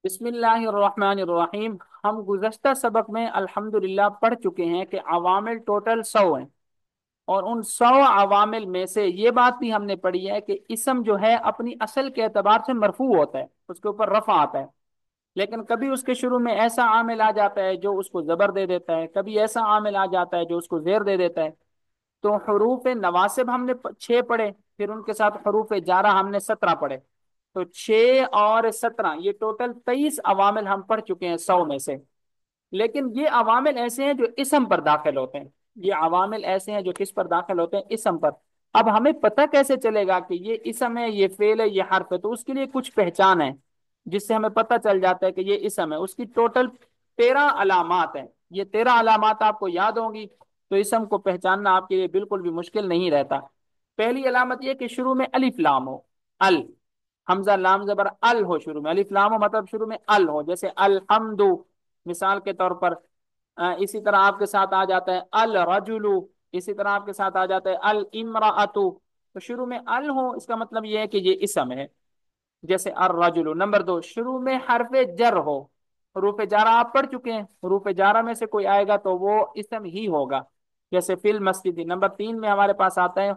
بسم اللہ الرحمن الرحیم۔ ہم گزشتہ سبق میں الحمدللہ پڑھ چکے ہیں کہ عوامل ٹوٹل 100 ہیں، اور ان 100 عوامل میں سے یہ بات بھی ہم نے پڑھی ہے کہ اسم جو ہے اپنی اصل کے اعتبار سے مرفوع ہوتا ہے، اس کے اوپر رفع آتا ہے، لیکن کبھی اس کے شروع میں ایسا عامل آ جاتا ہے جو اس کو زبر دے دیتا ہے، کبھی ایسا عامل آ جاتا ہے جو اس کو زیر دے دیتا ہے۔ تو حروف نواسب ہم نے 6 پڑھے، پھر ان کے ساتھ حروف جارہ ہم نے 17 پڑھے، تو 6 اور 17 یہ ٹوٹل 23 عوامل ہم پڑھ چکے ہیں 100 میں سے۔ لیکن یہ عوامل ایسے ہیں جو اسم پر داخل ہوتے ہیں، یہ عوامل ایسے ہیں جو کس پر داخل ہوتے ہیں؟ اسم پر۔ اب ہمیں پتہ کیسے چلے گا کہ یہ اسم ہے، یہ فعل ہے، یہ حرف ہے؟ تو اس کے لیے کچھ پہچان ہے جس سے ہمیں پتہ چل جاتا ہے کہ یہ اسم ہے۔ اس کی ٹوٹل 13 علامات ہیں، یہ 13 علامات آپ کو یاد ہوں گی تو اسم کو پہچاننا آپ کے لیے بالکل بھی مشکل نہیں رہتا۔ پہلی علامت یہ کہ شروع میں الف لام ہو، ال، حمزہ لام زبر ال ہو، شروع میں الف لام ہو مطلب شروع میں ال ہو، جیسے الحمد مثال کے طور پر۔ اسی طرح آپ کے ساتھ آ جاتا ہے الرجل، اسی طرح آپ کے ساتھ آ جاتا ہے الامرأۃ، تو شروع میں ال ہو اس کا مطلب یہ ہے کہ یہ اسم ہے، جیسے الرجل۔ نمبر 2، شروع میں حرف جر ہو، حروف جارہ آپ پڑھ چکے ہیں، حروف جارہ میں سے کوئی آئے گا تو وہ اسم ہی ہوگا، جیسے فی المسجد۔ نمبر 3 میں ہمارے پاس آتا ہے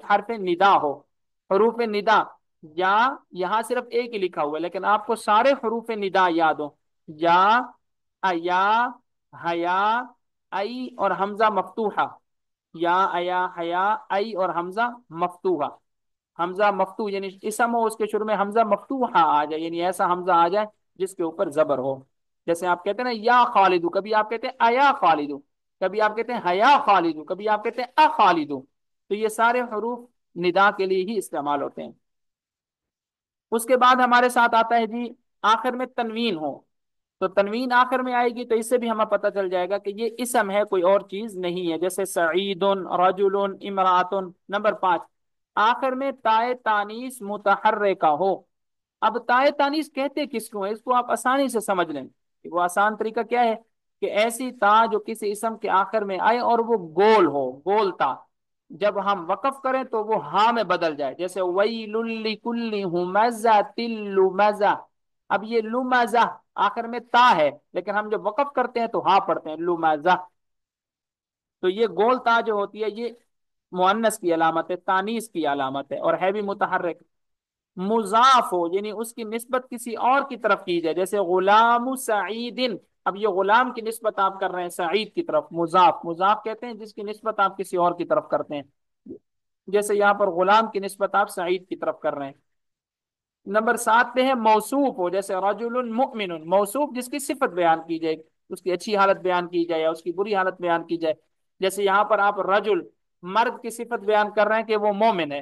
حرف ندا ہو، حروف ندا، یا یہاں صرف ایک ہی لکھا ہوا ہے لیکن آپ کو سارے حروف ندا یاد ہو، یا، ایا، حیا، ای اور حمزہ مفتوحہ، یا، ایا، حیا، ای اور حمزہ مفتوحہ۔ حمزہ مفتوح یعنی اسم ہو، اس کے شروع میں حمزہ مفتوحہ آ جائے، یعنی ایسا حمزہ آ جائے جس کے اوپر زبر ہو، جیسے آپ کہتے ہیں نا یا خالدو، کبھی آپ کہتے ہیں ایا خالدو، کبھی آپ کہتے ہیں حیا خالدو، کبھی آپ کہتے ہیں ا خالدو، تو یہ سارے حروف ندا کے لیے ہی استعمال ہوتے ہیں۔ اس کے بعد ہمارے ساتھ آتا ہے جی آخر میں تنوین ہو، تو تنوین آخر میں آئے گی تو اس سے بھی ہمیں پتہ چل جائے گا کہ یہ اسم ہے، کوئی اور چیز نہیں ہے، جیسے سعید، رجل، امرات۔ نمبر 5، آخر میں تائے تانیث متحرکہ ہو۔ اب تائے تانیث کہتے کس کو ہے؟ اس کو آپ آسانی سے سمجھ لیں، وہ آسان طریقہ کیا ہے کہ ایسی تا جو کسی اسم کے آخر میں آئے اور وہ گول ہو، گول تا، جب ہم وقف کریں تو وہ ہاں میں بدل جائے، جیسے ویل لکل ہمزۃ لمزہ۔ اب یہ لمزہ آخر میں تا ہے لیکن ہم جب وقف کرتے ہیں تو ہاں پڑھتے ہیں لمزہ، تو یہ گول تا جو ہوتی ہے یہ مؤنث کی علامت ہے، تانیث کی علامت ہے، اور ہے بھی متحرک۔ مضاف ہو یعنی اس کی نسبت کسی اور کی طرف کی جائے، جیسے غلام سعید، اب یہ غلام کی نسبت آپ کر رہے ہیں سعید کی طرف، مضاف، مضاف کہتے ہیں جس کی نسبت آپ کسی اور کی طرف کرتے ہیں، جیسے یہاں پر غلام کی نسبت آپ سعید کی طرف کر رہے ہیں۔ نمبر 7 پہ ہے موصوف ہو، جیسے رجل مؤمن، موصوف جس کی صفت بیان کی جائے، اس کی اچھی حالت بیان کی جائے یا اس کی بری حالت بیان کی جائے، جیسے یہاں پر آپ رجل مرد کی صفت بیان کر رہے ہیں کہ وہ مومن ہے۔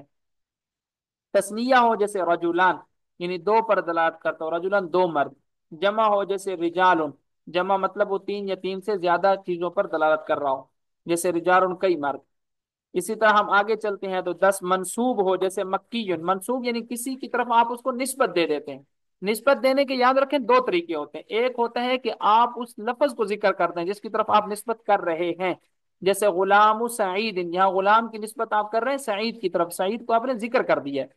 تسنیہ ہو جیسے رجولان یعنی دو پر دلالت کرتا ہو، رجولان دو مرد۔ جمع ہو جیسے رجال، جمع مطلب وہ 3 یا 3 سے زیادہ چیزوں پر دلالت کر رہا ہو، جیسے رجال کئی مرد۔ اسی طرح ہم آگے چلتے ہیں تو 10 منصوب ہو جیسے مکی، منصوب یعنی کسی کی طرف آپ اس کو نسبت دے دیتے ہیں۔ نسبت دینے کے یاد رکھیں 2 طریقے ہوتے ہیں، ایک ہوتا ہے کہ آپ اس لفظ کو ذکر کرتے ہیں جس کی طرف آپ نسبت کر رہے ہیں، جیسے غلام سعید، یہاں غلام کی نسبت آپ کر رہے ہیں سعید کی طرف، سعید کو آپ نے ذکر کر دیا ہے۔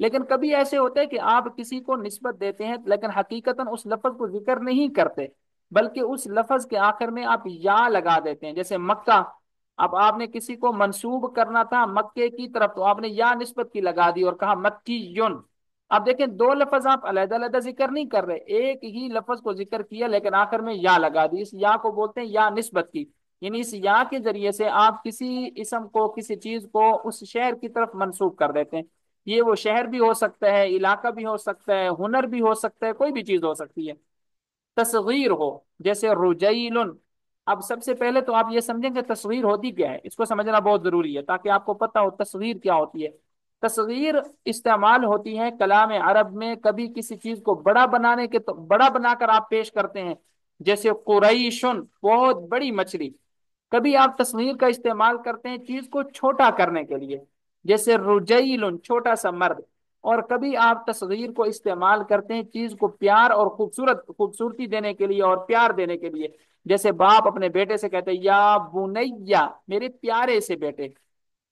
لیکن کبھی ایسے ہوتے ہیں کہ آپ کسی کو نسبت دیتے ہیں لیکن حقیقتاً اس لفظ کو ذکر نہیں کرتے، بلکہ اس لفظ کے آخر میں آپ یا لگا دیتے ہیں، جیسے مکہ، اب آپ نے کسی کو منسوب کرنا تھا مکے کی طرف تو آپ نے یا نسبت کی لگا دی اور کہا مکی یون۔ اب دیکھیں 2 لفظ آپ علیحدہ علیحدہ ذکر نہیں کر رہے، ایک ہی لفظ کو ذکر کیا لیکن آخر میں یا لگا دی، اس یا کو بولتے ہیں یا نسبت کی، یعنی اس یا کے ذریعے سے آپ کسی اسم کو، کسی چیز کو اس شہر کی طرف منسوب کر دیتے ہیں۔ یہ وہ شہر بھی ہو سکتا ہے، علاقہ بھی ہو سکتا ہے، ہنر بھی ہو سکتا ہے، کوئی بھی چیز ہو سکتی ہے۔ تصغیر ہو جیسے رجیل، اب سب سے پہلے تو آپ یہ سمجھیں کہ تصغیر ہوتی کیا ہے، اس کو سمجھنا بہت ضروری ہے تاکہ آپ کو پتہ ہو تصغیر کیا ہوتی ہے۔ تصغیر استعمال ہوتی ہے کلام عرب میں کبھی کسی چیز کو بڑا بنانے کے، تو بڑا بنا کر آپ پیش کرتے ہیں، جیسے قریشن بہت بڑی مچھلی۔ کبھی آپ تصغیر کا استعمال کرتے ہیں چیز کو چھوٹا کرنے کے لیے، جیسے رجیل چھوٹا سا مرد۔ اور کبھی آپ تصغیر کو استعمال کرتے ہیں چیز کو پیار اور خوبصورتی دینے کے لیے اور پیار دینے کے لیے، جیسے باپ اپنے بیٹے سے کہتے ہیں یا بنیا میرے پیارے سے بیٹے،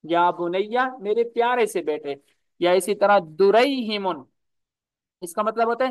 یا بنیا میرے پیارے سے بیٹے۔ یا اسی طرح دریہم، اس کا مطلب ہوتا ہے